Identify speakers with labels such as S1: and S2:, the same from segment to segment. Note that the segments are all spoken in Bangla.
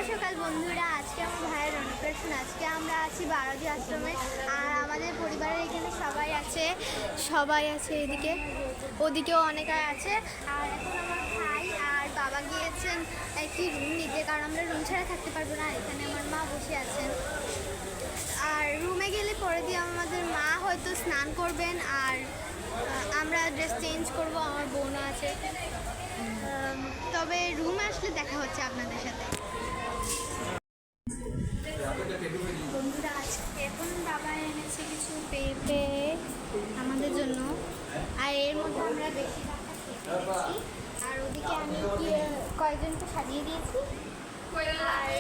S1: সকাল বন্ধুরা, আজকে আমার ভাইয়ের অন্নপ্রাশন। আজকে আমরা আছি বারোজি আশ্রমে, আর আমাদের পরিবারের এখানে সবাই আছে এদিকে, ওদিকেও অনেকে আছে। আর এখন আমার ভাই আর বাবা গিয়েছেন একটি রুম নিতে, কারণ আমরা রুম ছাড়া থাকতে পারবো না। এখানে আমার মা বসে আছেন, আর রুমে গেলে পরে দিয়ে আমাদের মা হয়তো স্নান করবেন, আর আমরা ড্রেস চেঞ্জ করব। আমার বোনও আছে। তবে রুমে আসলে দেখা হচ্ছে আপনাদের সাথে। বন্ধুরা, আজকে এখন বাবা এনেছে কিছু পেঁপে আমাদের জন্য, আর এর মধ্যে আমরা বেশি দিয়েছি। আর ওদিকে আমি কয়েকজনকে সাজিয়ে দিয়েছি। আর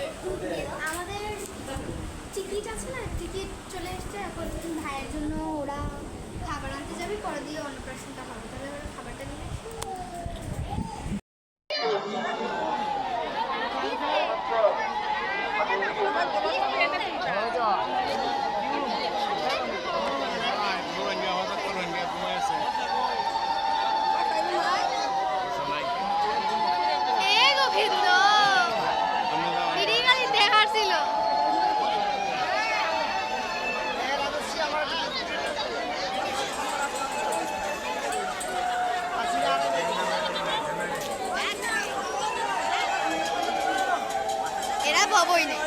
S1: আমাদের টিকিট আছে না, টিকিট চলে এসছে। এখন ভাইয়ের জন্য ওরা খাবার আনতে যাবে, পরে দিয়ে অন্নপ্রাশনটা হবে। তাহলে ওরা খাবারটা নিয়ে এরা বাবই নেই।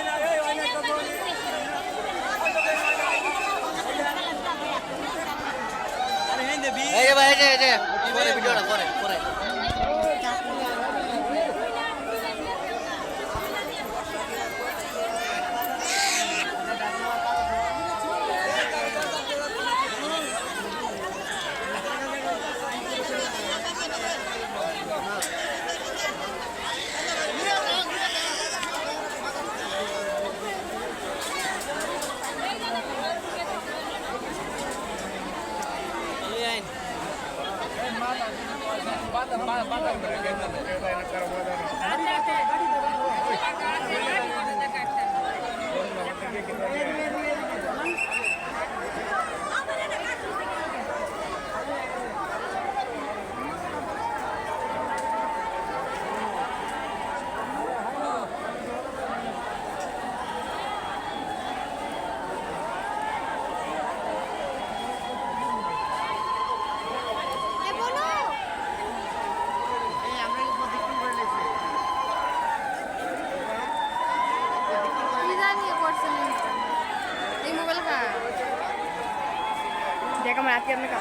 S1: देखा मैं आती का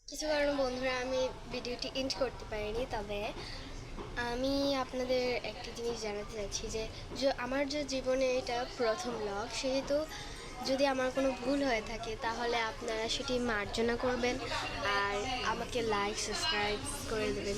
S1: কিছু কারণে বন্ধুরা আমি ভিডিওটি এন্ড করতে পারিনি। তবে আমি আপনাদের একটা জিনিস জানাতে চাচ্ছি যে আমার যে জীবনে এটা প্রথম ব্লগ, সেহেতু যদি আমার কোনো ভুল হয়ে থাকে তাহলে আপনারা সেটি মার্জনা করবেন, আর আমাকে লাইক সাবস্ক্রাইব করে দেবেন।